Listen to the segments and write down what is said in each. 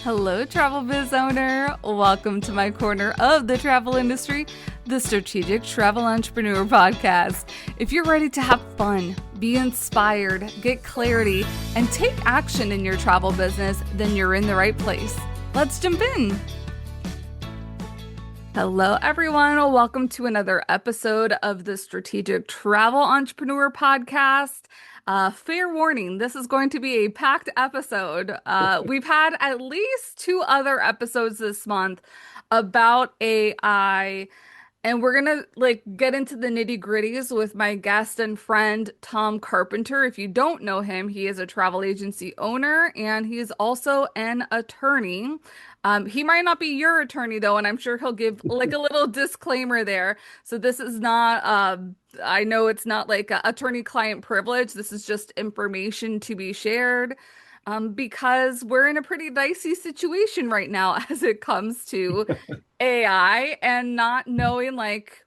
Hello, travel biz owner. Welcome to my corner of the travel industry, the Strategic Travel Entrepreneur Podcast. If you're ready to have fun, be inspired, get clarity, and take action in your travel business, then you're in the right place. Let's jump in. Hello, everyone. Welcome to another episode of the Strategic Travel Entrepreneur Podcast. Fair warning, this is going to be a packed episode. We've had at least two other episodes this month about AI, and we're gonna get into the nitty-gritties with my guest and friend Tom Carpenter. If you don't know him, he is a travel agency owner and he's also an attorney. He might not be your attorney though, and I'm sure he'll give like a little disclaimer there. So this is not I know it's not like attorney-client privilege. This is just information to be shared. Because we're in a pretty dicey situation right now as it comes to AI and not knowing like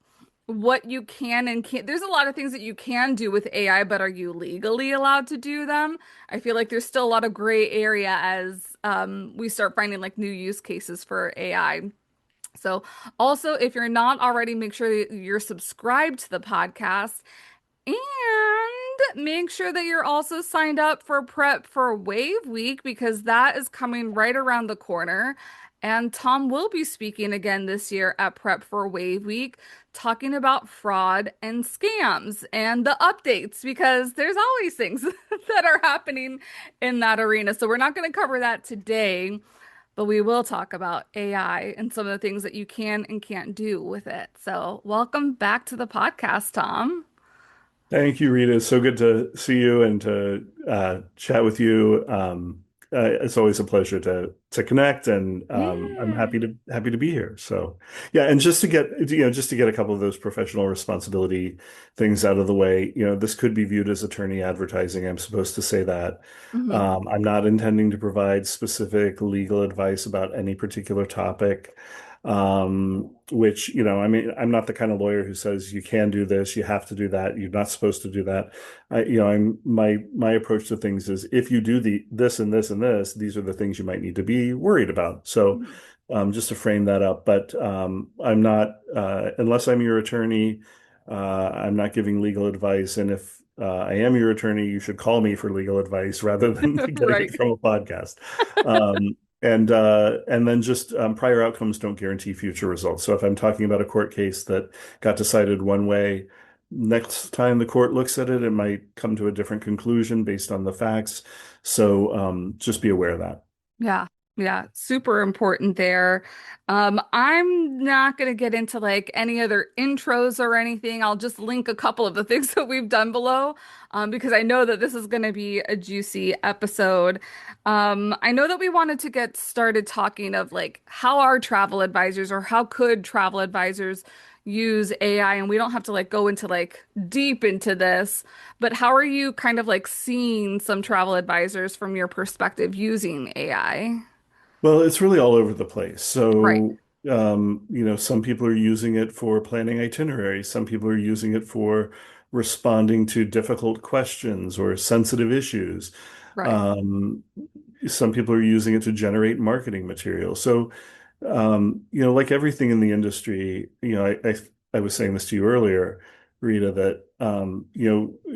what you can and can't. There's a lot of things that you can do with AI, but are you legally allowed to do them? I feel like there's still a lot of gray area as we start finding like new use cases for AI. So also, if you're not already, make sure that you're subscribed to the podcast and make sure that you're also signed up for Prep for Wave Week because that is coming right around the corner. And Tom will be speaking again this year at Prep for Wave Week, talking about fraud and scams and the updates because there's always things that are happening in that arena. So we're not going to cover that today, but we will talk about AI and some of the things that you can and can't do with it. So welcome back to the podcast, Tom. Thank you, Rita. It's so good to see you and to chat with you. It's always a pleasure to connect, and I'm Yeah. happy to be here. So, yeah, and just to get a couple of those professional responsibility things out of the way. This could be viewed as attorney advertising. I'm supposed to say that. Mhm. I'm not intending to provide specific legal advice about any particular topic. Which, I mean, I'm not the kind of lawyer who says you can do this, you have to do that, you're not supposed to do that. I'm my approach to things is if you do this and this and this, these are the things you might need to be worried about. So, Mhm. just to frame that up, but I'm not unless I'm your attorney, I'm not giving legal advice. And if I am your attorney, you should call me for legal advice rather than getting it Right. from a podcast. And then just prior outcomes don't guarantee future results. So if I'm talking about a court case that got decided one way, next time the court looks at it, it might come to a different conclusion based on the facts. So just be aware of that. Yeah. Yeah. Super important there. I'm not going to get into like any other intros or anything. I'll just link a couple of the things that we've done below, because I know that this is going to be a juicy episode. I know that we wanted to get started talking of like how are travel advisors or how could travel advisors use AI, and we don't have to like go into like deep into this. But how are you kind of like seeing some travel advisors from your perspective using AI? Well, it's really all over the place. Right, So, some people are using it for planning itineraries. Some people are using it for responding to difficult questions or sensitive issues. right. Um, some people are using it to generate marketing material. So, like everything in the industry, I was saying this to you earlier, Rita, that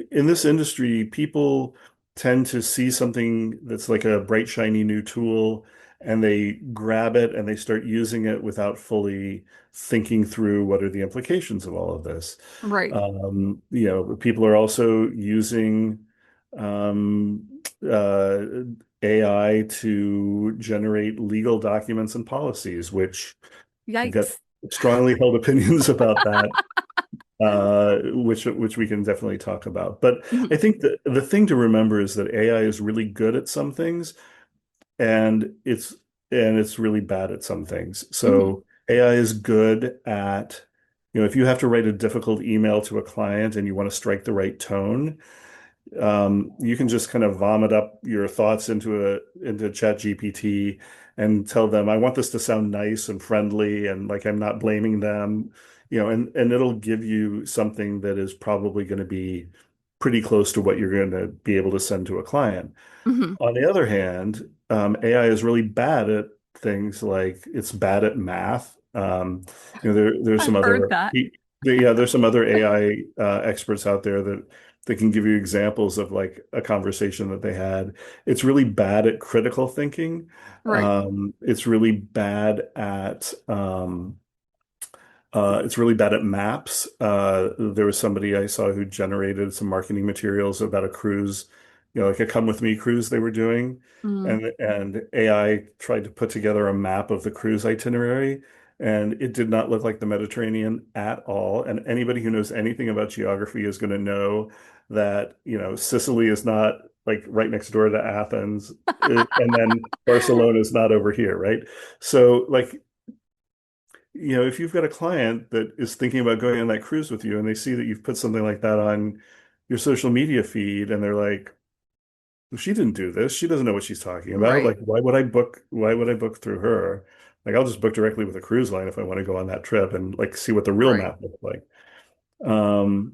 in this industry, people tend to see something that's like a bright, shiny new tool, and they grab it and they start using it without fully thinking through what are the implications of all of this. Right. People are also using um, uh, AI to generate legal documents and policies, which I've got Yikes. strongly held opinions about that, which we can definitely talk about. But Mhm. I think that the thing to remember is that AI is really good at some things, and it's really bad at some things. Mhm. So AI is good at, if you have to write a difficult email to a client and you want to strike the right tone, you can just kind of vomit up your thoughts into Chat GPT and tell them, I want this to sound nice and friendly and like I'm not blaming them, and it'll give you something that is probably going to be pretty close to what you're going to be able to send to a client. Hmm. On the other hand, AI is really bad at things like it's bad at math. There's I've some heard other that. yeah, there's some other AI experts out there that can give you examples of like a conversation that they had. It's really bad at critical thinking. Right. It's really bad at it's really bad at maps. There was somebody I saw who generated some marketing materials about a cruise, like a come with me cruise they were doing. Mm. And AI tried to put together a map of the cruise itinerary, and it did not look like the Mediterranean at all. And anybody who knows anything about geography is going to know that, Sicily is not like right next door to Athens, and then Barcelona is not over here, right? So like if you've got a client that is thinking about going on that cruise with you and they see that you've put something like that on your social media feed and they're like, "Well, she didn't do this. She doesn't know what she's talking about. Right. Like, why would I book through her? Like, I'll just book directly with a cruise line if I want to go on that trip and like see what the real Right. map looks like." Um,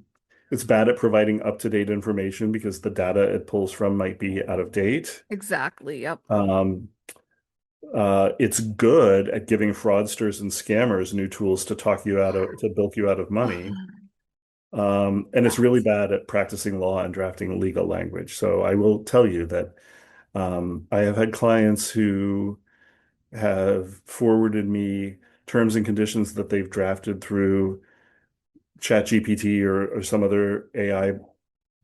it's bad at providing up-to-date information because the data it pulls from might be out of date. Exactly. Yep. Um, it's good at giving fraudsters and scammers new tools to bilk you out of money. And it's really Yes. bad at practicing law and drafting legal language. So I will tell you that I have had clients who have forwarded me terms and conditions that they've drafted through ChatGPT or some other AI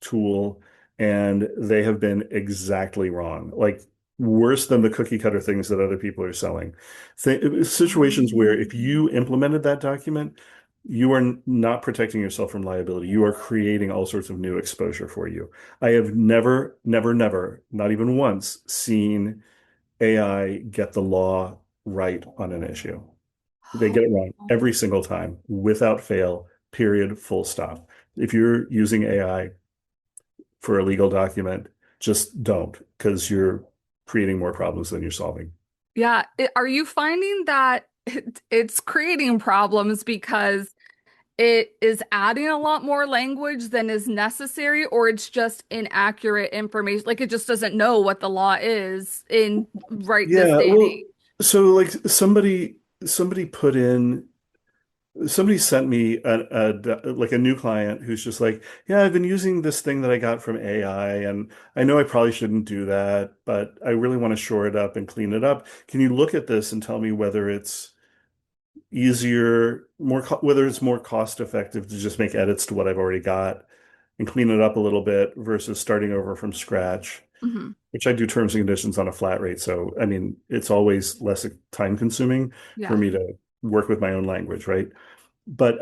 tool, and they have been exactly wrong. Like worse than the cookie cutter things that other people are selling. Situations where if you implemented that document, you are not protecting yourself from liability. You are creating all sorts of new exposure for you. I have never, never, never, not even once, seen AI get the law right on an issue. They get it wrong every single time, without fail, period, full stop. If you're using AI for a legal document, just don't, because you're creating more problems than you're solving. Yeah. Are you finding that it's creating problems because it is adding a lot more language than is necessary, or it's just inaccurate information? Like it just doesn't know what the law is in right this Yeah, day and age. well, so like somebody put in somebody sent me like a new client who's just like, yeah, I've been using this thing that I got from AI, and I know I probably shouldn't do that, but I really want to shore it up and clean it up. Can you look at this and tell me whether it's easier, whether it's more cost effective to just make edits to what I've already got and clean it up a little bit versus starting over from scratch, Hmm. which I do terms and conditions on a flat rate. So, I mean, it's always less time consuming for Yeah. me to work with my own language, right? But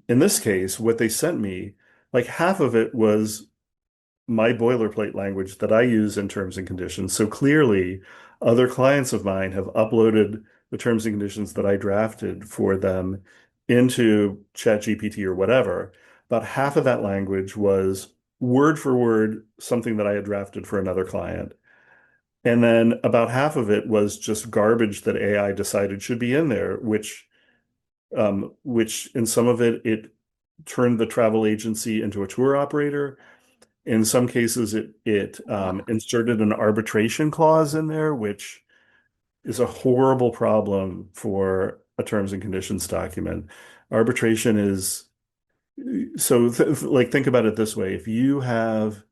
in this case, what they sent me, like half of it was my boilerplate language that I use in terms and conditions. So clearly, other clients of mine have uploaded the terms and conditions that I drafted for them into ChatGPT or whatever. About half of that language was word for word something that I had drafted for another client. And then about half of it was just garbage that AI decided should be in there, which in some of it turned the travel agency into a tour operator. In some cases, it Wow. inserted an arbitration clause in there, which is a horrible problem for a terms and conditions document. Arbitration is so like think about it this way. If you have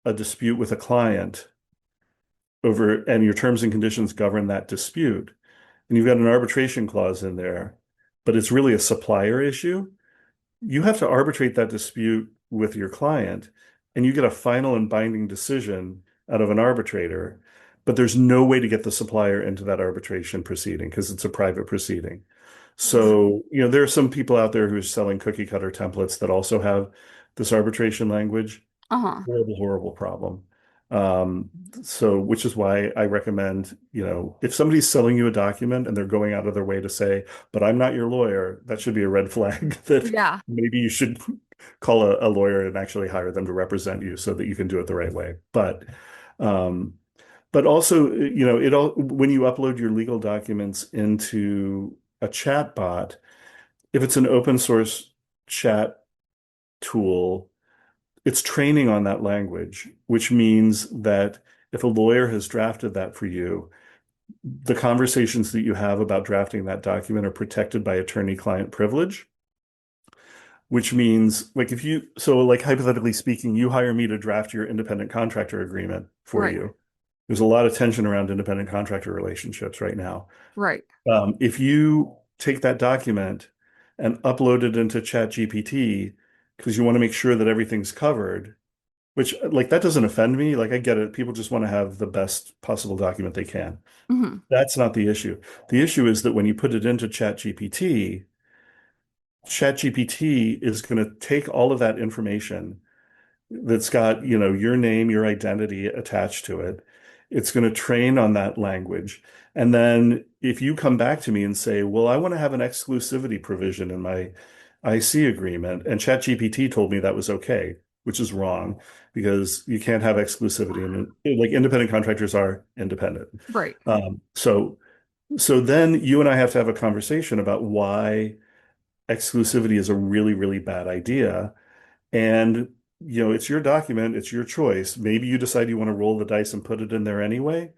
a dispute with a client over and your terms and conditions govern that dispute, and you've got an arbitration clause in there, but it's really a supplier issue, you have to arbitrate that dispute with your client and you get a final and binding decision out of an arbitrator, but there's no way to get the supplier into that arbitration proceeding because it's a private proceeding. Wow. So, there are some people out there who are selling cookie cutter templates that also have this arbitration language. Uh-huh. Horrible, horrible problem. Um, which is why I recommend, if somebody's selling you a document and they're going out of their way to say, but I'm not your lawyer, that should be a red flag that Yeah. maybe you should call a lawyer and actually hire them to represent you so that you can do it the right way. Um, but also, when you upload your legal documents into a chat bot, if it's an open source chat tool, it's training on that language, which means that if a lawyer has drafted that for you, the conversations that you have about drafting that document are protected by attorney-client privilege, which means like if you, so like hypothetically speaking, you hire me to draft your independent contractor agreement for Right. you. There's a lot of tension around independent contractor relationships right now. Right. If you take that document and upload it into ChatGPT because you want to make sure that everything's covered, which like that doesn't offend me. Like I get it. People just want to have the best possible document they can. Hmm. That's not the issue. The issue is that when you put it into ChatGPT, ChatGPT is going to take all of that information that's got, your name, your identity attached to it. It's going to train on that language. And then if you come back to me and say, well, I want to have an exclusivity provision in my IC agreement, and ChatGPT told me that was okay, which is wrong because you can't have exclusivity. And like independent contractors are independent. Right. So then you and I have to have a conversation about why exclusivity is a really, really bad idea. And, it's your document, it's your choice. Maybe you decide you want to roll the dice and put it in there anyway.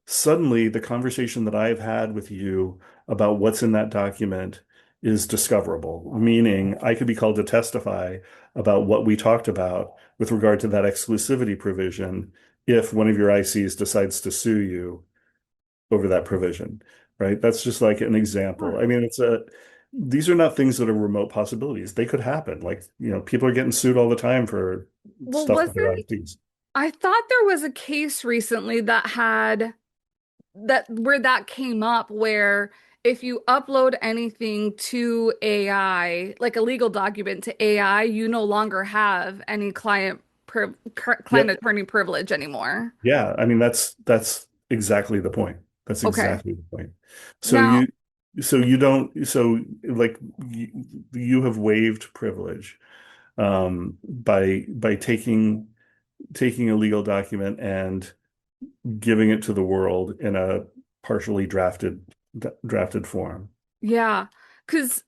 Suddenly, the conversation that I've had with you about what's in that document is discoverable, meaning I could be called to testify about what we talked about with regard to that exclusivity provision if one of your ICs decides to sue you over that provision, right? That's just like an example. Sure. I mean, these are not things that are remote possibilities. They could happen. Like, people are getting sued all the time for Well, stuff with their wasn't IPs. I thought there was a case recently that had that where that came up where if you upload anything to AI, like a legal document to AI, you no longer have any client Yep. attorney privilege anymore. Yeah. I mean, that's exactly the point. That's Okay. exactly the point. So Now, you don't, so like you have waived privilege by taking a legal document and giving it to the world in a partially drafted form. yeah, because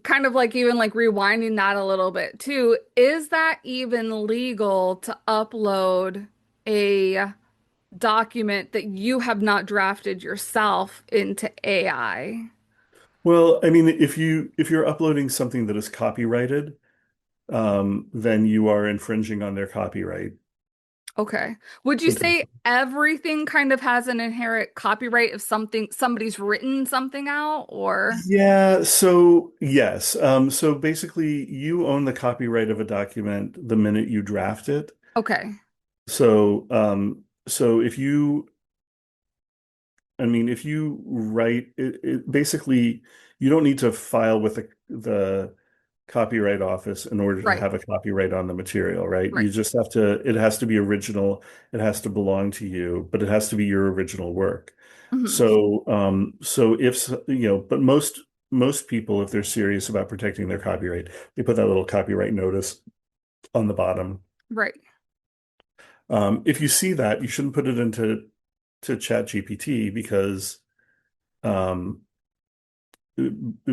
kind of like even like rewinding that a little bit too, is that even legal to upload a document that you have not drafted yourself into AI? Well, I mean, if you're uploading something that is copyrighted, then you are infringing on their copyright Okay. Would you say potential. everything kind of has an inherent copyright if somebody's written something out or Yeah, so yes. So basically you own the copyright of a document the minute you draft it. okay. So if you write basically you don't need to file with the Copyright Office in order to Right. have a copyright on the material, right? Right. You just have to, it has to be original, it has to belong to you, but it has to be your original work. Hmm. So if, but most people, if they're serious about protecting their copyright, they put that little copyright notice on the bottom. Right. If you see that, you shouldn't put it into to ChatGPT um,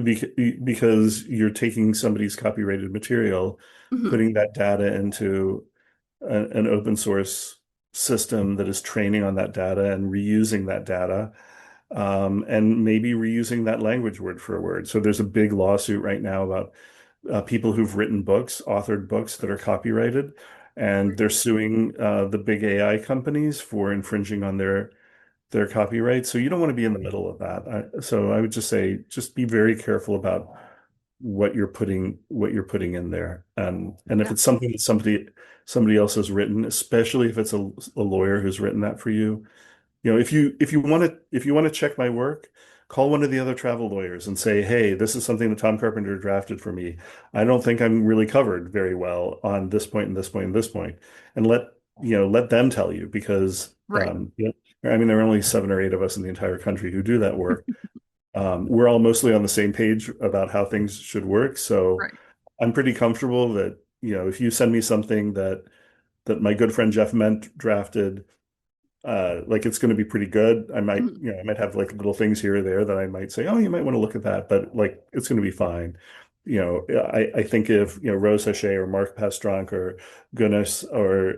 because you're taking somebody's copyrighted material, Hmm. putting that data into an open source system that is training on that data and reusing that data, and maybe reusing that language word for word. So there's a big lawsuit right now about people who've written books, authored books that are copyrighted, and they're suing the big AI companies for infringing on their copyright. So you don't want to be in the middle of that. So I would just say, just be very careful about what you're putting in there. And if Yeah. it's something that somebody else has written, especially if it's a lawyer who's written that for you, if you want to check my work, call one of the other travel lawyers and say, hey, this is something that Tom Carpenter drafted for me. I don't think I'm really covered very well on this point and this point and this point. And let them tell you because Right. I mean there are only 7 or 8 of us in the entire country who do that work. We're all mostly on the same page about how things should work. So Right. I'm pretty comfortable that, if you send me something that my good friend Jeff Ment drafted, like it's going to be pretty good. Mhm. I might have like little things here or there that I might say, oh, you might want to look at that, but like it's going to be fine. I think if, Rose Hachey or Mark Pastronk or Guinness or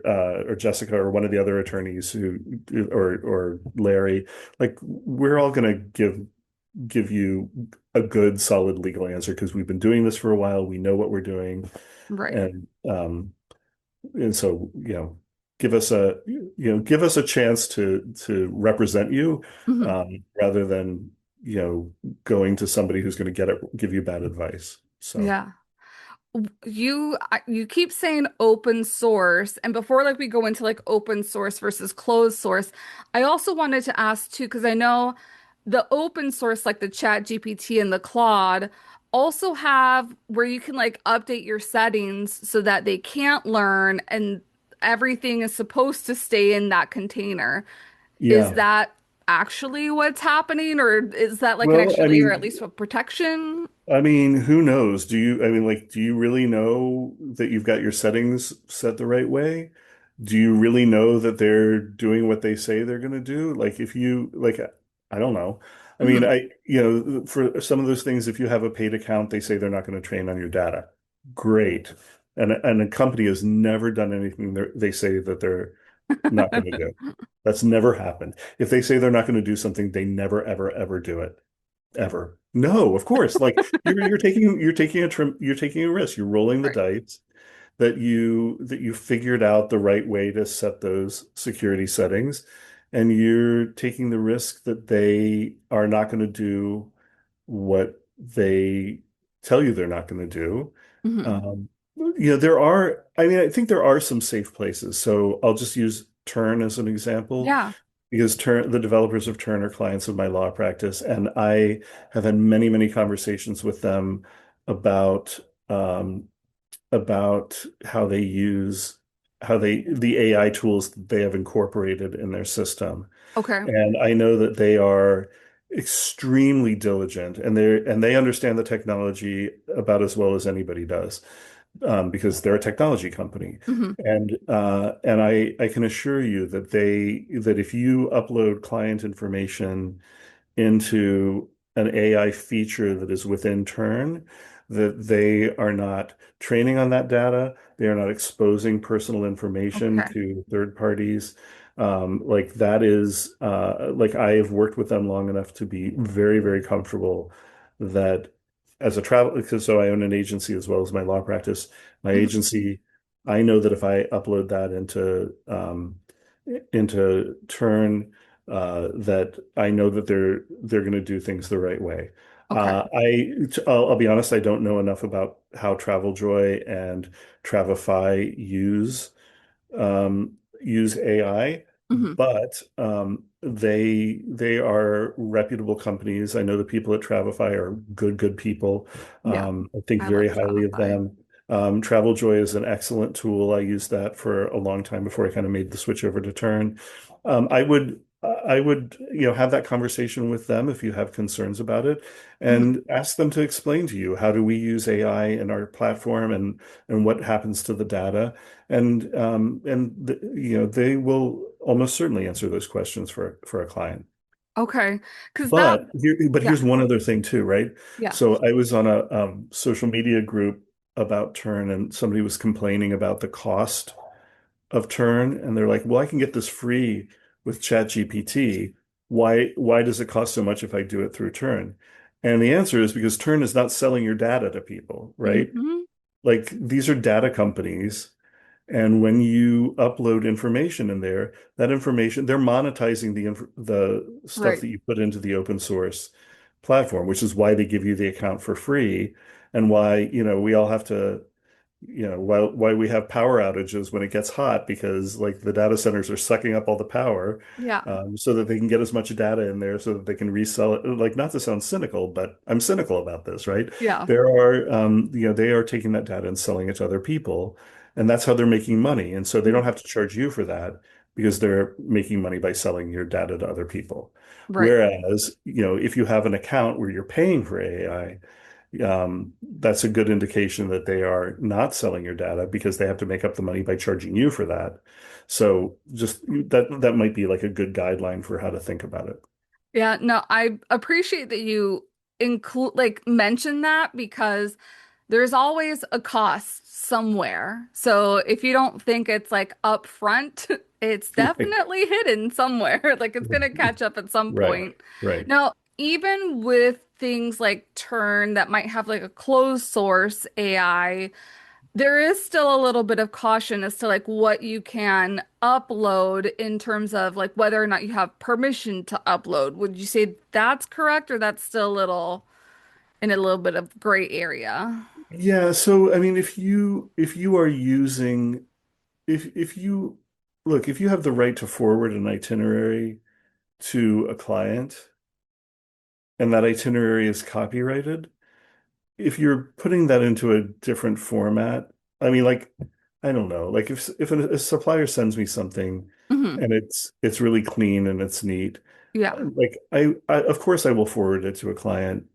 Jessica or one of the other attorneys or Larry, like we're all going to give you a good, solid legal answer because we've been doing this for a while. We know what we're doing. Right. And so, give us a chance to represent you, Hmm. rather than, going to somebody who's going to give you bad advice. So, Yeah. You keep saying open source, and before like we go into like open source versus closed source, I also wanted to ask too, because I know the open source like the Chat GPT and the Claude also have where you can like update your settings so that they can't learn and everything is supposed to stay in that container. Is yeah. that actually what's happening, or is that like an Well, extra layer at least for protection? who knows? Do you really know that you've got your settings set the right way? Do you really know that they're doing what they say they're going to do? Like, if you, like, I don't know. Hmm. For some of those things, if you have a paid account, they say they're not going to train on your data. Great. And a company has never done anything they say that they're not going to do. That's never happened. If they say they're not going to do something, they never, ever, ever do it. Ever. No, of course. Like you're taking a risk. You're rolling the Right. dice that you figured out the right way to set those security settings, and you're taking the risk that they are not going to do what they tell you they're not going to do. Hmm. Um, I think there are some safe places. So I'll just use Turn as an example Yeah. because the developers of Turn are clients of my law practice, and I have had many, many conversations with them about um, about the AI tools that they have incorporated in their system. Okay. And I know that they are extremely diligent, and they understand the technology about as well as anybody does, because they're a technology company. Hmm. And I can assure you that if you upload client information into an AI feature that is within Turn, that they are not training on that data. They are not exposing personal information Okay. to third parties. Like that is, like I have worked with them long enough to be very, very comfortable that as a travel, because so I own an agency as well as my law practice. My Hmm. agency, I know that if I upload that into Turn, that I know that they're going to do things the right way. Okay. I'll be honest, I don't know enough about how TravelJoy and Travefy use AI, Hmm. but they are reputable companies. I know the people at Travefy are good people. Yeah. I think I very love highly of Shopify. them. TravelJoy is an excellent tool. I used that for a long time before I kind of made the switch over to Turn. I would, have that conversation with them if you have concerns about it, Hmm. and ask them to explain to you how do we use AI in our platform, and what happens to the data, they will almost certainly answer those questions for a client. Okay. Because that, But yeah. here's one other thing too, right? Yeah. So I was on a social media group about Turn, and somebody was complaining about the cost of Turn, and they're like, "Well, I can get this free with ChatGPT. Why does it cost so much if I do it through Turn?" And the answer is because Turn is not selling your data to people, right? Hmm. Like these are data companies, and when you upload information in there, that information, they're monetizing the stuff Right. that you put into the open source platform, which is why they give you the account for free, and why, we all have to, why we have power outages when it gets hot, because like the data centers are sucking up all the power, Yeah. so that they can get as much data in there so that they can resell it. Like, not to sound cynical, but I'm cynical about this, right? Yeah. They are taking that data and selling it to other people, and that's how they're making money. And so they don't Mhm. have to charge you for that because they're making money by selling your data to other people. Right. Whereas, if you have an account where you're paying for AI, that's a good indication that they are not selling your data because they have to make up the money by charging you for that. So just that might be like a good guideline for how to think about it. Yeah. No, I appreciate that you include like mention that because there's always a cost somewhere. So if you don't think it's like upfront, it's Right. definitely hidden somewhere. Like it's gonna catch up at some Right. point. Right. Now, even with things like Turn that might have like a closed source AI, there is still a little bit of caution as to like what you can upload in terms of like whether or not you have permission to upload. Would you say that's correct or that's still a little in a little bit of gray area? Yeah, so I mean if you are using if you look, if you have the right to forward an itinerary to a client and that itinerary is copyrighted, if you're putting that into a different format, I mean like I don't know, like if a supplier sends me something Hmm. and it's really clean and it's neat, Yeah. like I of course I will forward it to a client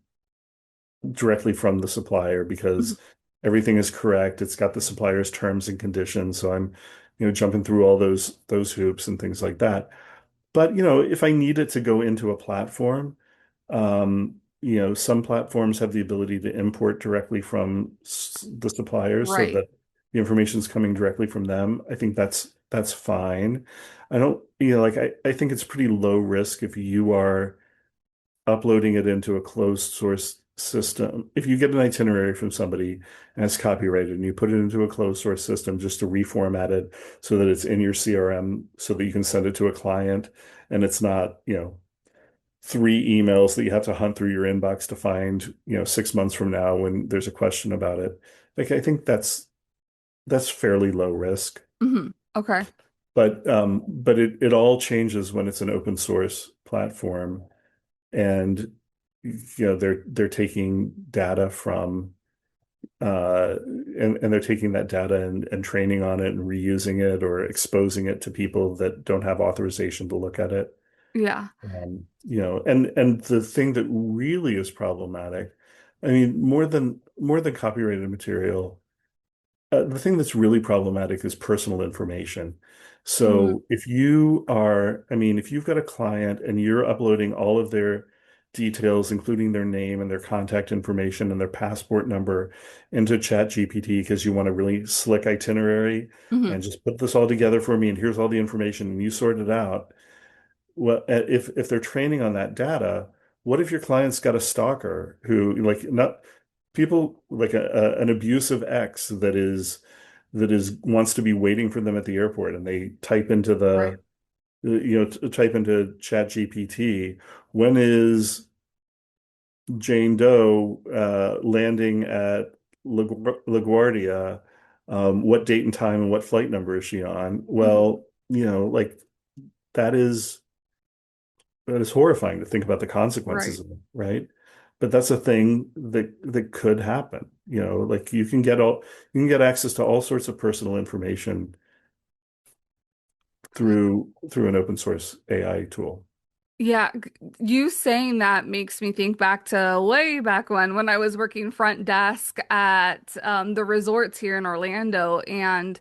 directly from the supplier Mhm. because everything is correct. It's got the supplier's terms and conditions. So I'm, jumping through all those hoops and things like that. But, if I need it to go into a platform, some platforms have the ability to import directly from the suppliers so Right. that the information is coming directly from them. I think that's fine. I don't, like I think it's pretty low risk if you are uploading it into a closed source system. If you get an itinerary from somebody and it's copyrighted and you put it into a closed source system just to reformat it so that it's in your CRM so that you can send it to a client and it's not, three emails that you have to hunt through your inbox to find, 6 months from now when there's a question about it. Like I think that's fairly low risk. Hmm. Okay. But it all changes when it's an open source platform and they're taking data from and they're taking that data and training on it and reusing it or exposing it to people that don't have authorization to look at it. Yeah. And the thing that really is problematic, I mean, more than copyrighted material, the thing that's really problematic is personal information. Mm, So I mean, if you've got a client and you're uploading all of their details, including their name and their contact information and their passport number into ChatGPT because you want a really slick itinerary hmm. and just put this all together for me and here's all the information and you sort it out. Well, if they're training on that data, what if your client's got a stalker who like not people like an abusive ex that is wants to be waiting for them at the airport and they type into Right. type into Chat GPT, when is Jane Doe landing at LaGuardia? What date and time and what flight number is she on? Hmm. Well, like that is that is horrifying to think about the consequences Right. of it, right? But that's a thing that could happen. Like you can get access to all sorts of personal information through an open source AI tool. Yeah, you saying that makes me think back to way back when I was working front desk at the resorts here in Orlando, and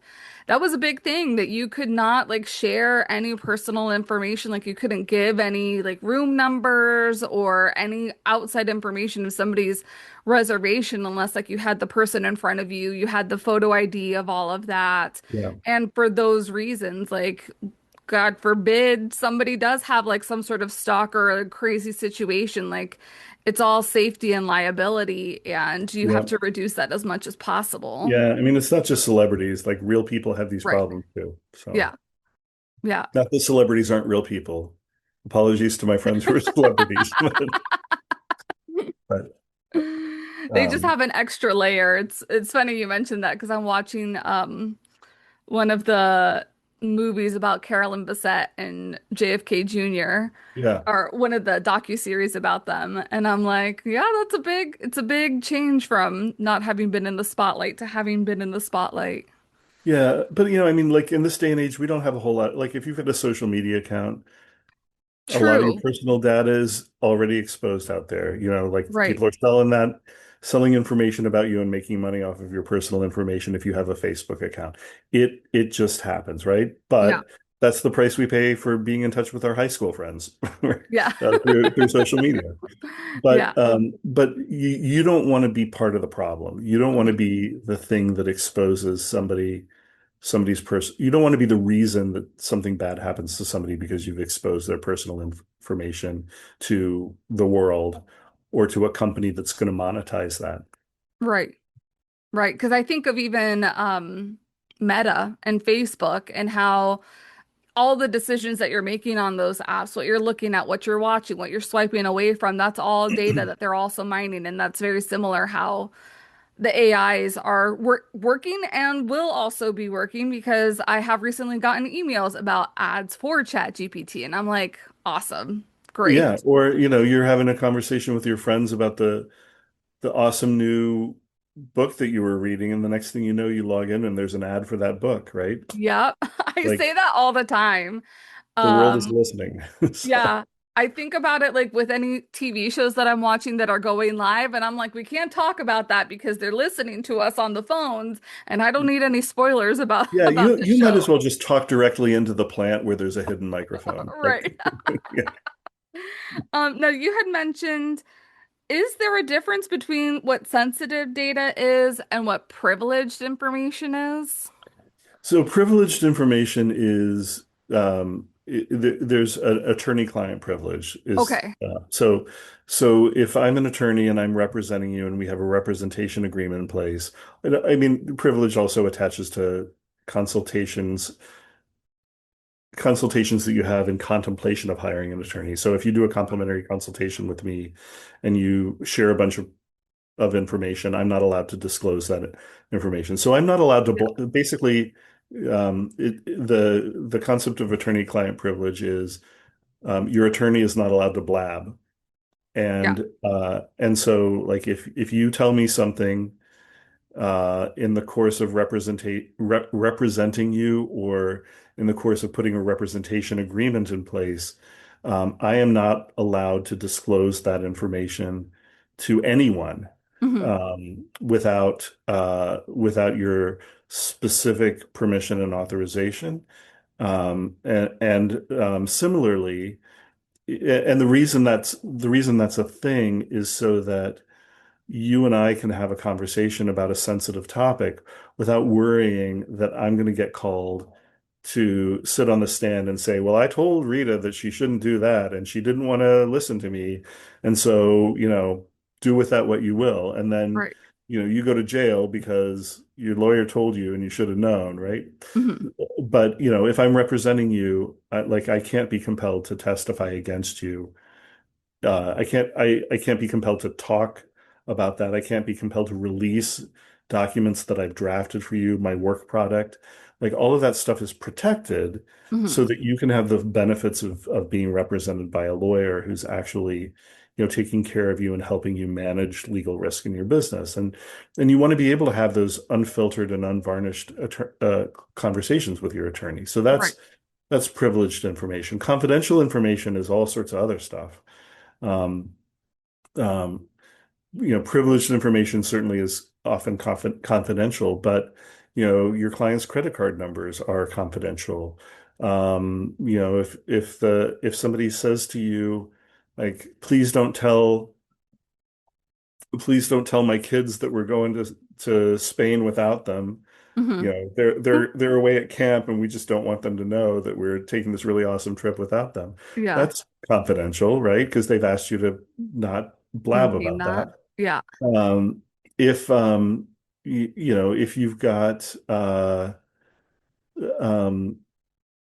that was a big thing that you could not like share any personal information, like you couldn't give any like room numbers or any outside information of somebody's reservation unless like you had the person in front of you, you had the photo ID of all of that. Yeah. And for those reasons, like God forbid somebody does have like some sort of stalker or a crazy situation, like it's all safety and liability, and you have Yeah. to reduce that as much as possible. Yeah. I mean, it's not just celebrities, like real people have these Right. problems too. So Yeah. Yeah. not that celebrities aren't real people. Apologies to my friends who are celebrities, but They just um, have an extra layer. It's funny you mentioned that because I'm watching one of the movies about Carolyn Bessette and JFK Jr. yeah. or one of the docu-series about them. And I'm like, yeah, it's a big change from not having been in the spotlight to having been in the spotlight. Yeah, but I mean, like in this day and age, we don't have a whole lot. Like if you've got a social media account, a lot of your True. personal data is already exposed out there. Like Right. people are selling information about you and making money off of your personal information if you have a Facebook account. It just happens, right? Yeah. that's the price we pay for being in touch with our high school friends Yeah. through social media. Yeah. But you don't want to be part of the problem. You don't want to Mhm. be the thing that exposes somebody's person. You don't want to be the reason that something bad happens to somebody because you've exposed their personal information to the world or to a company that's going to monetize that. Right. Right. Because I think of even Meta and Facebook and how all the decisions that you're making on those apps, what you're looking at, what you're watching, what you're swiping away from, that's all data that they're also mining. And that's very similar how the AIs are working and will also be working because I have recently gotten emails about ads for ChatGPT. And I'm like, awesome. Yeah, Great. or you're having a conversation with your friends about the awesome new book that you were reading, and the next thing you know, you log in and there's an ad for that book, right? Yep. I say Like that all the time. the world is Um, listening. So, Yeah, I think about it like with any TV shows that I'm watching that are going live, and I'm like, we can't talk about that because they're listening to us on the phones, and I don't need any spoilers about yeah, about the you might as show. well just talk directly into the plant where there's a hidden microphone. Like, Right. yeah. Now you had mentioned, is there a difference between what sensitive data is and what privileged information is? So privileged information is there's an attorney-client privilege is Okay. so if I'm an attorney and I'm representing you and we have a representation agreement in place, I mean privilege also attaches to consultations consultations that you have in contemplation of hiring an attorney. So if you do a complimentary consultation with me and you share a bunch of information, I'm not allowed to disclose that information. So I'm not allowed to Yeah. basically the concept of attorney-client privilege is your attorney is not allowed to blab. Yeah. And so like if you tell me something in the course of representing you or in the course of putting a representation agreement in place, I am not allowed to disclose that information to anyone Hmm. without your specific permission and authorization. Similarly, and the reason that's a thing is so that you and I can have a conversation about a sensitive topic without worrying that I'm going to get called to sit on the stand and say, well, I told Rita that she shouldn't do that and she didn't want to listen to me. And so, do with that what you will. And then, Right. you go to jail because your lawyer told you and you should have known, right? Hmm. But, if I'm representing you, I can't be compelled to testify against you. I can't be compelled to talk about that. I can't be compelled to release documents that I've drafted for you, my work product. Like all of that stuff is protected Hmm. so that you can have the benefits of being represented by a lawyer who's actually, taking care of you and helping you manage legal risk in your business. And you want to be able to have those unfiltered and unvarnished conversations with your attorney. So Right. that's privileged information. Confidential information is all sorts of other stuff. Um, um, Privileged information certainly is often confidential, but your client's credit card numbers are confidential. If somebody says to you, like, please don't tell my kids that we're going to Spain without them. Hmm. They're away at camp and we just don't want them to know that we're taking this really awesome trip without them. Yeah. That's confidential, right? Because they've asked you to not blab Maintain about that. that. Yeah. If if you've got um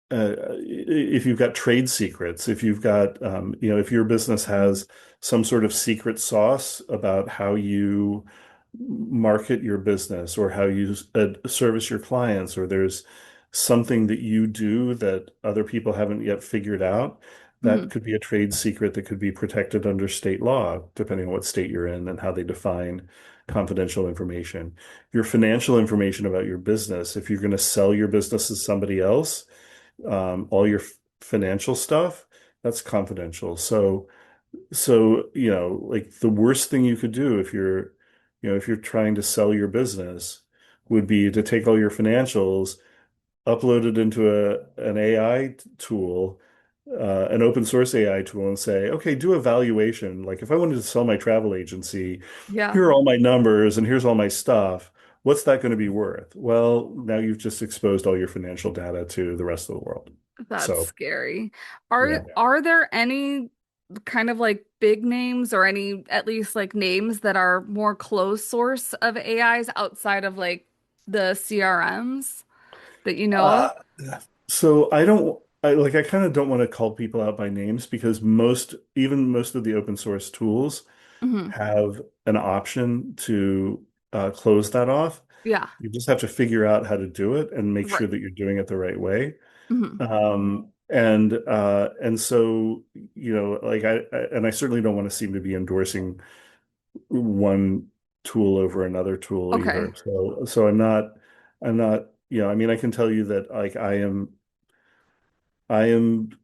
if you've got trade secrets, if you've got, if your business Mhm. has some sort of secret sauce about how you market your business or how you service your clients, or there's something that you do that other people haven't yet figured out, that Mhm. could be a trade secret that could be protected under state law, depending on what state you're in and how they define confidential information. Your financial information about your business, if you're going to sell your business to somebody else, all your financial stuff, that's confidential. So, like the worst thing you could do if you're trying to sell your business would be to take all your financials, upload it into an AI tool, an open source AI tool, and say, okay, do a valuation. Like if I wanted to sell my travel agency, Yeah, here are all my numbers and here's all my stuff. What's that going to be worth? Well, now you've just exposed all your financial data to the rest of the world. that's So, scary. yeah. Are there any kind of like big names or any at least like names that are more closed source of AIs outside of like the CRMs that you know of? Uh, so I kind of don't want to call people out by names because even most of the open source tools Hmm. have an option to close that off. Yeah, You just have to figure out how to do it and make sure right. that you're doing it the right way. Hmm. And so, and I certainly don't want to seem to be endorsing one tool over another tool Okay. either. So I'm not, I mean, I can tell you that like I am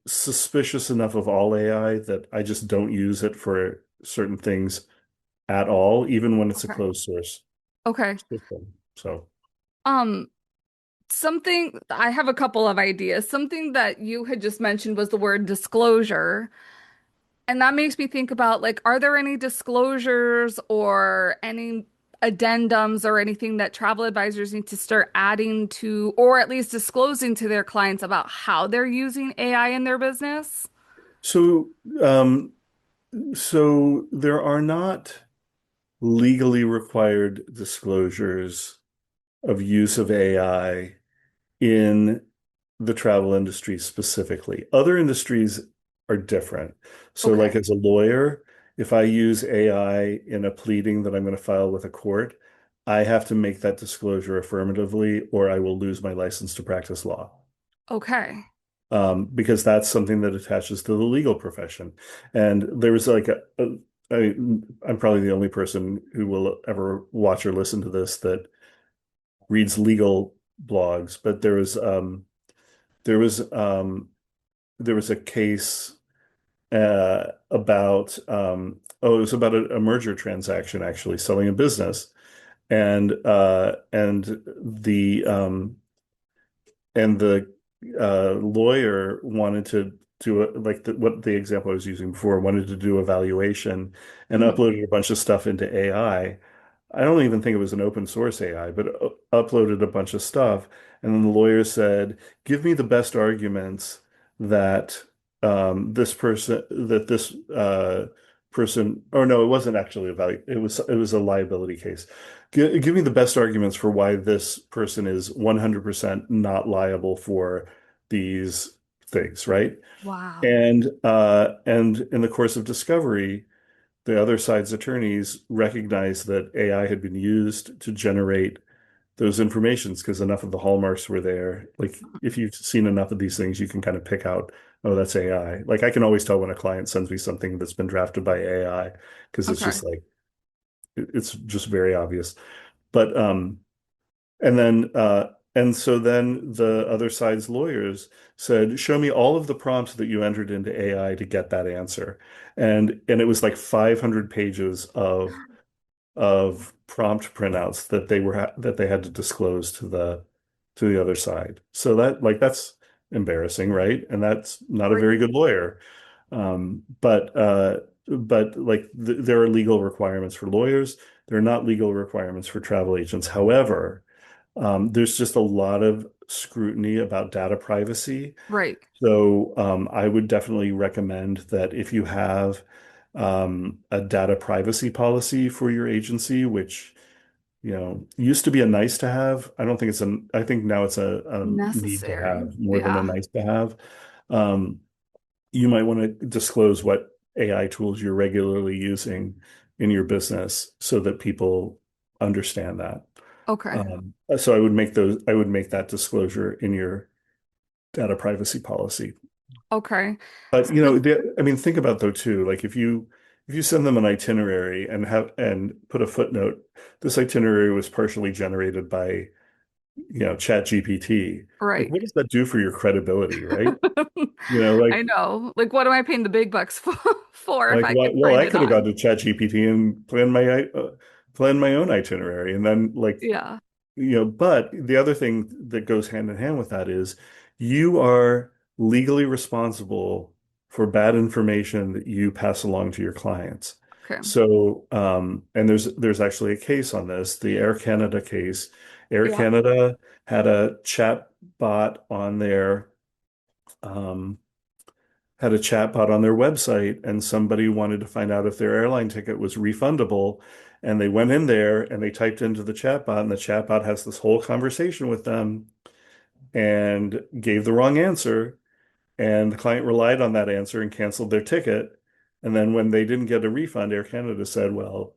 suspicious enough of all AI that I just don't use it for certain things at all, even when it's a Okay. closed source Okay. system. So, Um, something I have a couple of ideas. Something that you had just mentioned was the word disclosure. And that makes me think about like, are there any disclosures or any addendums or anything that travel advisors need to start adding to, or at least disclosing to their clients about how they're using AI in their business? so, um, so there are not legally required disclosures of use of AI in the travel industry specifically. Other industries are different. So, like Okay. as a lawyer, if I use AI in a pleading that I'm going to file with a court, I have to make that disclosure affirmatively, or I will lose my license to practice law. Okay. Because that's something that attaches to the legal profession. And there was like I, I'm probably the only person who will ever watch or listen to this that reads legal blogs, but there was there was a case about it was about a merger transaction actually selling a business and the lawyer wanted to do it like what the example I was using before wanted to do a valuation and Mhm. uploaded a bunch of stuff into AI. I don't even think it was an open source AI, but uploaded a bunch of stuff. And then the lawyer said, "Give me the best arguments that this person, or no, it wasn't actually a value. It was a liability case. Give me the best arguments for why this person is 100% not liable for these things, right?" Wow. And in the course of discovery, the other side's attorneys recognized that AI had been used to generate those informations because enough of the hallmarks were there. Like if you've seen enough of these things, you can kind of pick out, oh, that's AI. Like I can always tell when a client sends me something that's been drafted by AI because it's Okay. just like it's just very obvious. But and then and so then the other side's lawyers said, "Show me all of the prompts that you entered into AI to get that answer." And it was like 500 pages of prompt printouts that that they had to disclose to the other side. So that's embarrassing, right? And that's not a very Great. good lawyer. But like there are legal requirements for lawyers. There are not legal requirements for travel agents. However, there's just a lot of scrutiny about data privacy. Right. So I would definitely recommend that if you have a data privacy policy for your agency, which used to be a nice to have. I don't think I think now it's a need to Necessary. have more than a Yeah. nice to have. Um, you might want to disclose what AI tools you're regularly using in your business so that people understand that. Okay. So I would make that disclosure in your data privacy policy. Okay. But So, I mean, think about though too, like if you send them an itinerary and put a footnote, this itinerary was partially generated by, Chat GPT. Like, right. what does that do for your credibility, right? I Like know. Like, what am I paying the big bucks for if like I what? can Well, find I it could have gone on? to Chat GPT and plan my own itinerary, and then like Yeah. but the other thing that goes hand in hand with that is you are legally responsible for bad information that you pass along to your clients. Okay. So, and there's actually a case on this, the Air Canada case. Air Yeah. Canada had a chat bot on um, had a chatbot on their website, and somebody wanted to find out if their airline ticket was refundable. And they went in there and they typed into the chatbot, and the chatbot has this whole conversation with them and gave the wrong answer. And the client relied on that answer and canceled their ticket. And then when they didn't get a refund, Air Canada said, the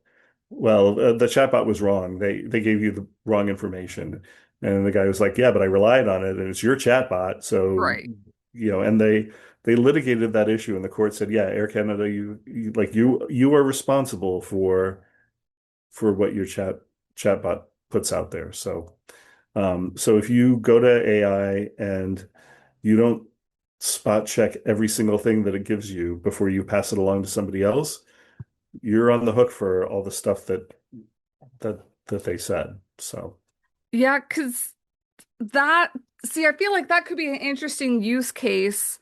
chatbot was wrong. They gave you the wrong information. And the guy was like, yeah, but I relied on it and it's your chatbot. So, Right. and they litigated that issue and the court said, yeah, Air Canada, you are responsible for what your chatbot puts out there. So if you go to AI and you don't spot check every single thing that it gives you before you pass it along to somebody else, you're on the hook for all the stuff that they said. So, Yeah, because that, see, I feel like that could be an interesting use case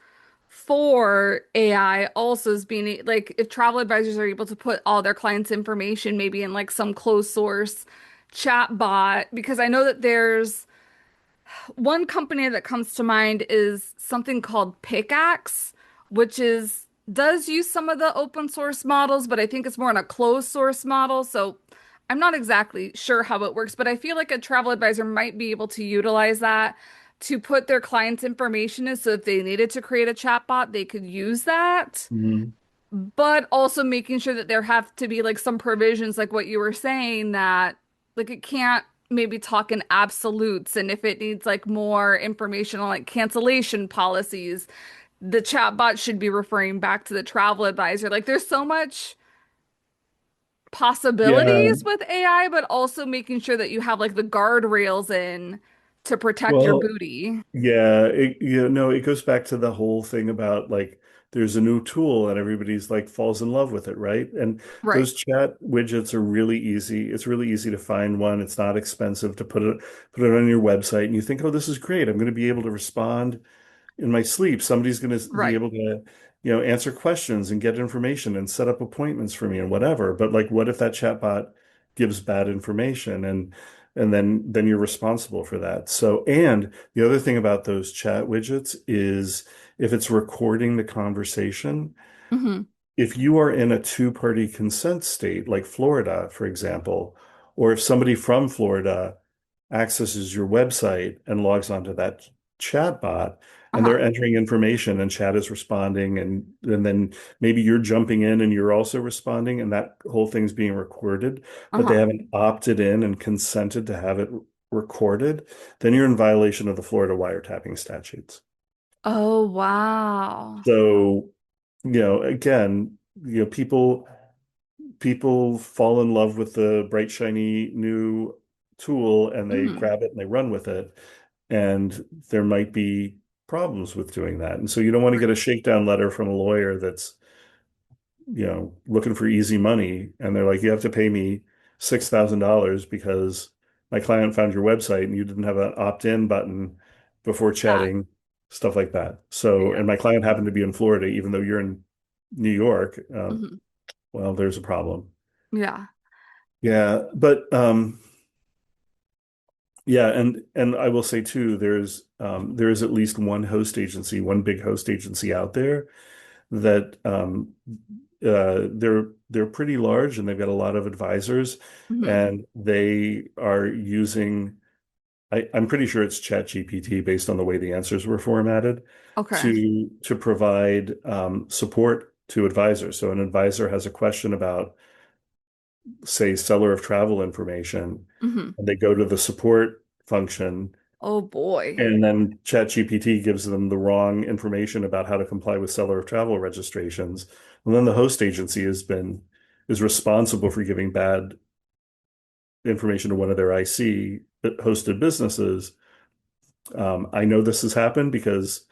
for AI also as being like if travel advisors are able to put all their clients' information maybe in like some closed source chat bot, because I know that there's one company that comes to mind is something called Pickaxe, which is does use some of the open source models, but I think it's more in a closed source model. So I'm not exactly sure how it works, but I feel like a travel advisor might be able to utilize that to put their clients' information in. So if they needed to create a chatbot, they could use that, mhm. but also making sure that there have to be like some provisions, like what you were saying, that like it can't maybe talk in absolutes. And if it needs like more information on like cancellation policies, the chatbot should be referring back to the travel advisor. Like there's so much Yeah. possibilities with AI, but also making sure that you have like the guardrails in to protect your Well, booty. yeah, no, it goes back to the whole thing about like there's a new tool and everybody's like falls in love with it, right? And Right, those chat widgets are really easy. It's really easy to find one. It's not expensive to put it on your website and you think, "Oh, this is great. I'm going to be able to respond in my sleep. Somebody's going to be right. able to, answer questions and get information and set up appointments for me and whatever." But like, what if that chatbot gives bad information and then you're responsible for that. So, and the other thing about those chat widgets is if it's recording the conversation, Hmm. if you are in a two-party consent state, like Florida, for example, or if somebody from Florida accesses your website and logs onto that chat bot and Uh-huh. they're entering information and chat is responding and then maybe you're jumping in and you're also responding and that whole thing's being recorded, but they Uh-huh. haven't opted in and consented to have it recorded, then you're in violation of the Florida wiretapping statutes. Oh, wow. So, again, people fall in love with the bright, shiny new tool and they Hmm. grab it and they run with it. And there might be problems with doing that. And so you don't want to get a shakedown letter from a lawyer that's, looking for easy money. And they're like, you have to pay me $6,000 because my client found your website and you didn't have an opt-in button before Yeah. chatting, stuff like that. So, Yeah. and my client happened to be in Florida, even though you're in New York. Hmm. Well, there's a problem. Yeah. Yeah, but yeah, and I will say too, there is at least one host agency, one big host agency out there that they're pretty large and they've got a lot of advisors Hmm. and they are using I'm pretty sure it's ChatGPT based on the way the answers were formatted Okay. to provide support to advisors. So an advisor has a question about say seller of travel information Hmm. and they go to the support function Oh boy. and then ChatGPT gives them the wrong information about how to comply with seller of travel registrations. And then the host agency is responsible for giving bad information to one of their IC hosted businesses. I know this has happened because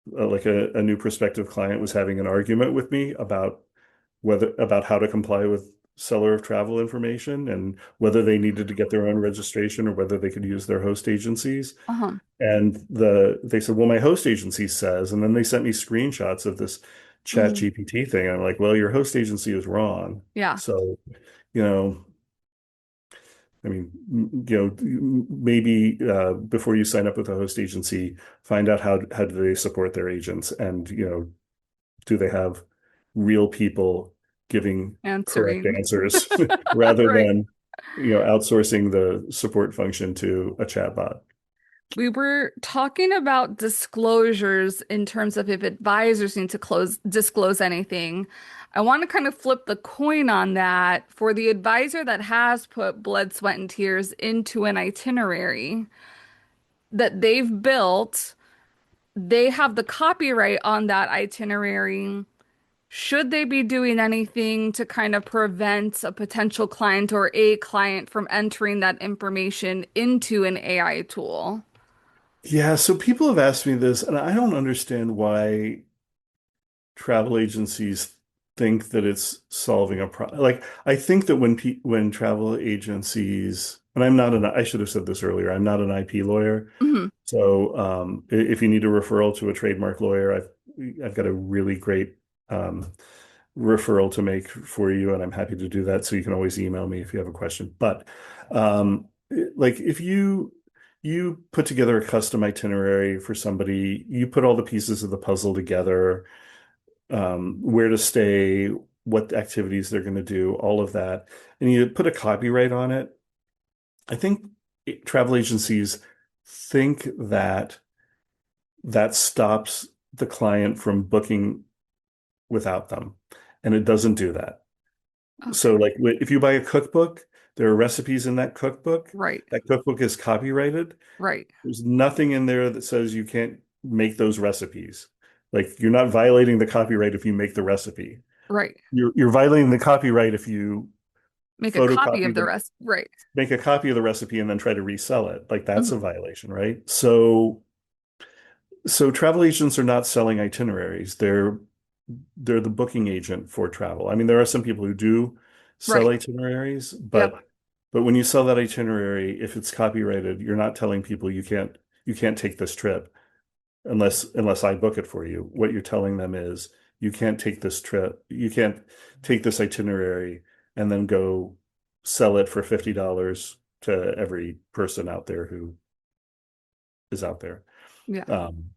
like a new prospective client was having an argument with me about how to comply with seller of travel information and whether they needed to get their own registration or whether they could use their host agencies. Uh-huh. And they said, well, my host agency says, and then they sent me screenshots of this chat Mm. GPT thing. And I'm like, well, your host agency is wrong. Yeah. So, you know, I mean, maybe before you sign up with a host agency, find out how do they support their agents, and do they have real people giving correct Answering. answers rather Right. than outsourcing the support function to a chatbot. We were talking about disclosures in terms of if advisors need to disclose anything. I want to kind of flip the coin on that for the advisor that has put blood, sweat, and tears into an itinerary that they've built. They have the copyright on that itinerary. Should they be doing anything to kind of prevent a potential client or a client from entering that information into an AI tool? Yeah, so people have asked me this, and I don't understand why travel agencies think that it's solving a problem. Like, I think that when travel agencies, and I should have said this earlier, I'm not an IP lawyer. Mhm. So if you need a referral to a trademark lawyer, I've got a really great um, referral to make for you, and I'm happy to do that. So you can always email me if you have a question. But like if you put together a custom itinerary for somebody, you put all the pieces of the puzzle together, where to stay, what activities they're going to do, all of that, and you put a copyright on it. I think travel agencies think that that stops the client from booking without them, and it doesn't do that. So, Okay. like, if you buy a cookbook, there are recipes in that cookbook. Right. That cookbook is copyrighted. Right. There's nothing in there that says you can't make those recipes. Like, you're not violating the copyright if you make the recipe. Right. You're violating the copyright if you Make a copy of photocopy the the rest. Right. make a copy of the recipe and then try to resell it. Like, that's a Mhm. violation, right? So travel agents are not selling itineraries. They're the booking agent for travel. I mean, there are some people who do sell Right. itineraries, Yep. but when you sell that itinerary, if it's copyrighted, you're not telling people you can't take this trip unless I book it for you. What you're telling them is you can't take this trip, you can't take this itinerary and then go sell it for $50 to every person out there who is out there. Yeah. Um,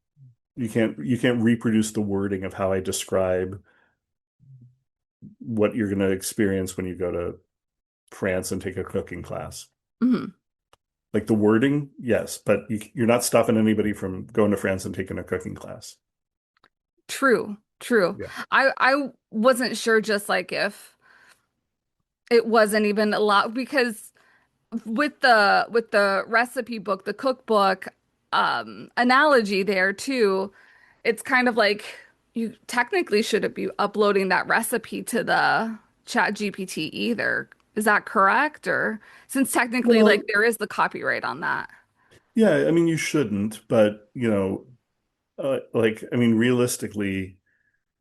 you can't reproduce the wording of how I describe what you're going to experience when you go to France and take a cooking class. Hmm. Like the wording, yes, but you're not stopping anybody from going to France and taking a cooking class. True. True. Yeah. I wasn't sure just like if it wasn't even allowed because with the recipe book, the cookbook analogy there too, it's kind of like you technically shouldn't be uploading that recipe to the chat GPT either. Is that correct? Or since technically like Well, there is the copyright on that. yeah, I mean, you shouldn't, but like, I mean, realistically,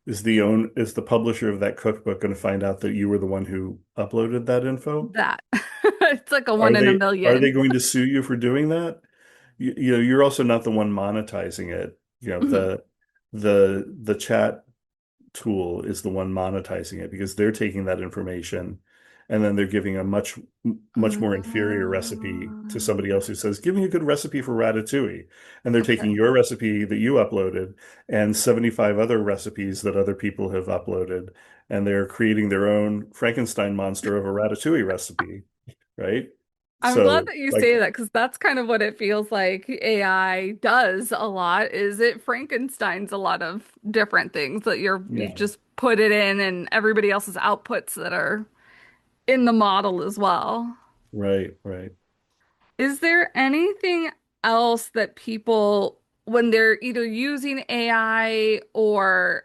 is the publisher of that cookbook going to find out that you were the one who uploaded that info? That. It's like a one Are in a they million. going to sue you for doing that? You're also not the one monetizing it. Mhm. The chat tool is the one monetizing it because they're taking that information and then they're giving a much more inferior recipe to somebody else who says, "Give me a good recipe for ratatouille." And they're taking Okay. your recipe that you uploaded and 75 other recipes that other people have uploaded, and they're creating their own Frankenstein monster of a ratatouille recipe, right? I'm glad So, that you like, say that because that's kind of what it feels like AI does a lot, is it Frankensteins a lot of different things that you yeah, just put it in and everybody else's outputs that are in the model as well. right, right. Is there anything else that people, when they're either using AI or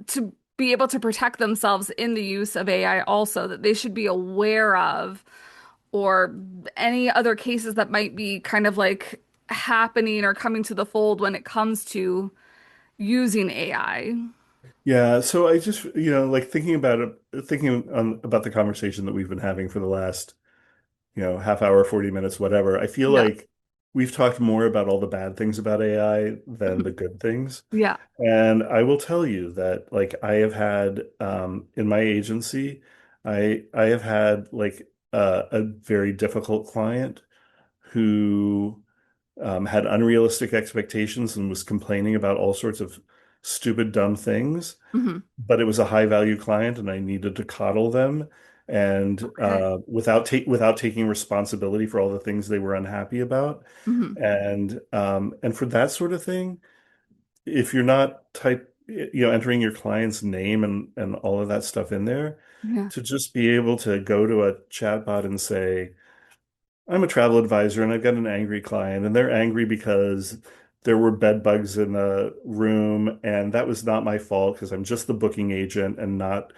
to be able to protect themselves in the use of AI also that they should be aware of, or any other cases that might be kind of like happening or coming to the fold when it comes to using AI? Yeah, so I just, like thinking about it, thinking about the conversation that we've been having for the last, half hour, 40 minutes, whatever. I feel Yeah. like we've talked more about all the bad things about AI than the Mhm. good things. Yeah. And I will tell you that like I have had in my agency, I have had like a very difficult client who had unrealistic expectations and was complaining about all sorts of stupid, dumb things. Hmm. But it was a high value client, and I needed to coddle them, and Okay. without taking responsibility for all the things they were unhappy about. Hmm. And for that sort of thing, if you're not entering your client's name and all of that stuff in there, Yeah. to just be able to go to a chatbot and say, I'm a travel advisor and I've got an angry client, and they're angry because there were bed bugs in the room, and that was not my fault because I'm just the booking agent and not,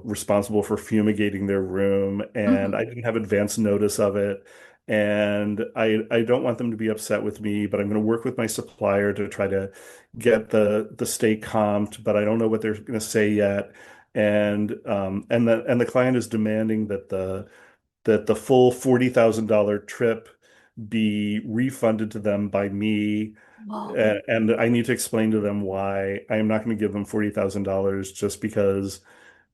responsible for fumigating their room, and Hmm. I didn't have advance notice of it. And I don't want them to be upset with me, but I'm going to work with my supplier to try to get the stay comped, but I don't know what they're going to say yet. And the client is demanding that the full $40,000 trip be refunded to them by me. Whoa. And I need to explain to them why I am not going to give them $40,000 just because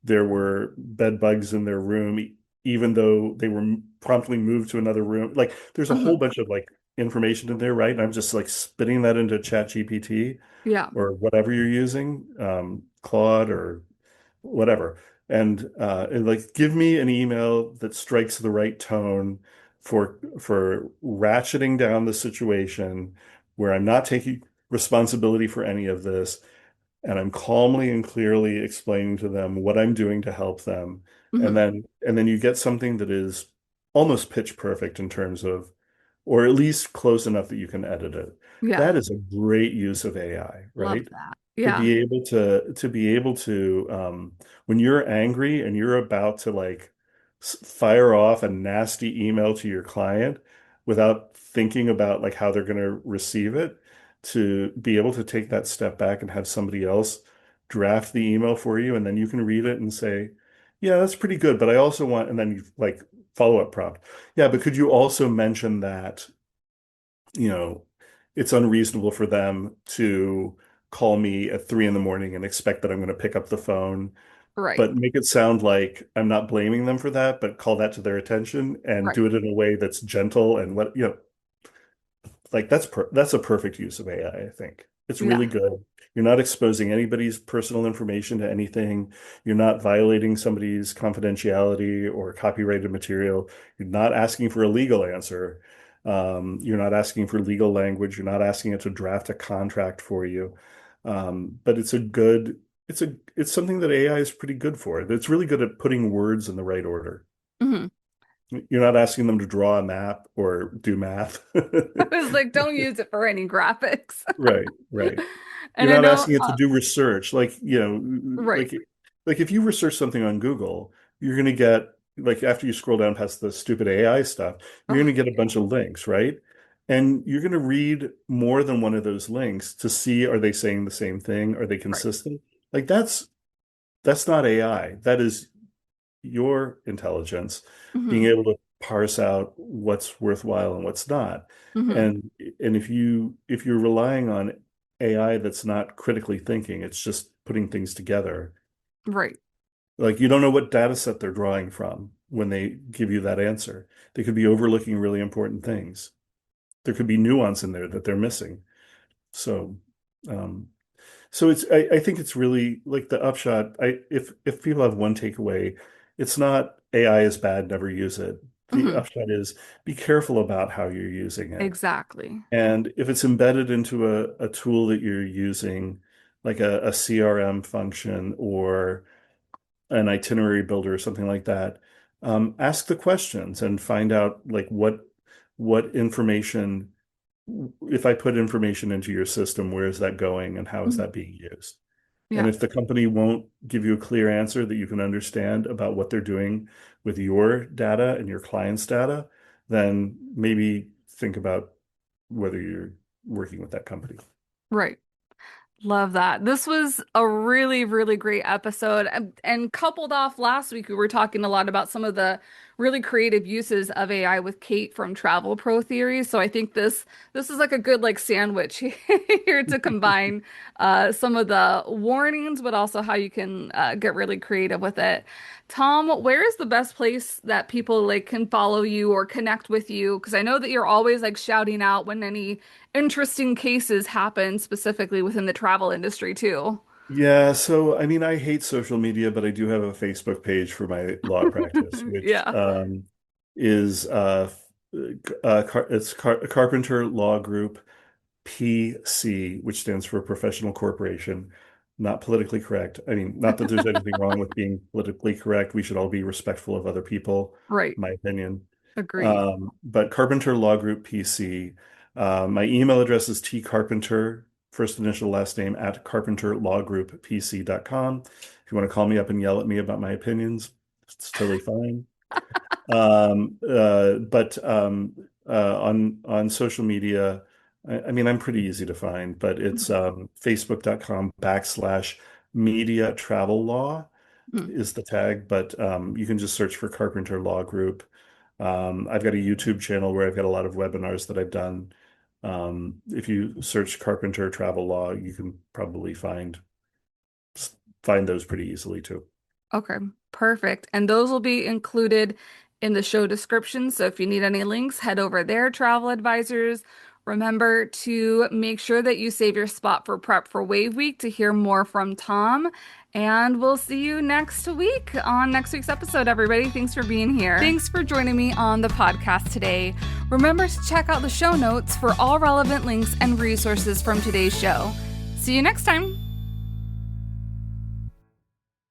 there were bed bugs in their room, even though they were promptly moved to another room. Like there's a whole Hmm. bunch of like information in there, right? And I'm just like spitting that into ChatGPT Yeah. or whatever you're using, Claude or whatever. And like give me an email that strikes the right tone for ratcheting down the situation where I'm not taking responsibility for any of this, and I'm calmly and clearly explaining to them what I'm doing to help them. And Hmm. then you get something that is almost pitch perfect in terms of, or at least close enough that you can edit it. Yeah. That is a great use of AI, Love right? that. To Yeah. be able to when you're angry and you're about to like fire off a nasty email to your client without thinking about like how they're going to receive it, to be able to take that step back and have somebody else draft the email for you, and then you can read it and say, yeah, that's pretty good, but I also want, and then you like follow-up prompt. Yeah, but could you also mention that, you know, it's unreasonable for them to call me at 3 in the morning and expect that I'm going to pick up the phone, Right. but make it sound like I'm not blaming them for that, but call that to their attention and Right. do it in a way that's gentle and like that's a perfect use of AI, I think. It's really Yeah. good. You're not exposing anybody's personal information to anything. You're not violating somebody's confidentiality or copyrighted material. You're not asking for a legal answer. You're not asking for legal language. You're not asking it to draft a contract for you. But it's something that AI is pretty good for. It's really good at putting words in the right order. Hmm. You're not asking them to draw a map or do math. I was like, don't use it for any graphics. Right, right. And You're I not know, asking it to do research. right. Like if you research something on Google, you're going to get, like after you scroll down past the stupid AI stuff, you're going Oh, to get a yeah. bunch of links, right? And you're going to read more than one of those links to see, are they saying the same thing? Are they Right. consistent? Like that's not AI. That is your intelligence being Hmm. able to parse out what's worthwhile and what's not. Hmm. And if you're relying on AI that's not critically thinking, it's just putting things together. Right. Like you don't know what data set they're drawing from when they give you that answer. They could be overlooking really important things. There could be nuance in there that they're missing. So um, so I think it's really like the upshot. If people have one takeaway, it's not AI is bad, never use it. The Hmm. upshot is be careful about how you're using it. Exactly. And if it's embedded into a tool that you're using, like a CRM function or an itinerary builder or something like that, ask the questions and find out like what information, if I put information into your system, where is that going and how is Hmm. that being used? And Yeah. if the company won't give you a clear answer that you can understand about what they're doing with your data and your client's data, then maybe think about whether you're working with that company. Right. Love that. This was a really, really great episode. And coupled off last week, we were talking a lot about some of the really creative uses of AI with Kate from Travel Pro Theory. So I think this is like a good like sandwich here to combine some of the warnings, but also how you can get really creative with it. Tom, where is the best place that people like can follow you or connect with you? Because I know that you're always like shouting out when any interesting cases happen specifically within the travel industry too. Yeah, so I mean, I hate social media, but I do have a Facebook page for my law practice, which Yeah, is Carpenter Law Group PC, which stands for Professional Corporation, not politically correct. I mean, not that there's anything wrong with being politically correct. We should all be respectful of other people, right. my opinion. Agreed. But Carpenter Law Group PC. My email address is tcarpenter, first initial last name, at carpenterlawgrouppc.com. If you want to call me up and yell at me about my opinions, it's totally fine. But on social media, I mean, I'm pretty easy to find, but it's facebook.com/media travel law Mhm. is the tag, but you can just search for Carpenter Law Group. I've got a YouTube channel where I've got a lot of webinars that I've done. If you search Carpenter Travel Law, you can probably find those pretty easily too. Okay, perfect. And those will be included in the show description. So if you need any links, head over there, travel advisors. Remember to make sure that you save your spot for Prep for Wave Week to hear more from Tom. And we'll see you next week on next week's episode, everybody. Thanks for being here. Thanks for joining me on the podcast today. Remember to check out the show notes for all relevant links and resources from today's show. See you next time.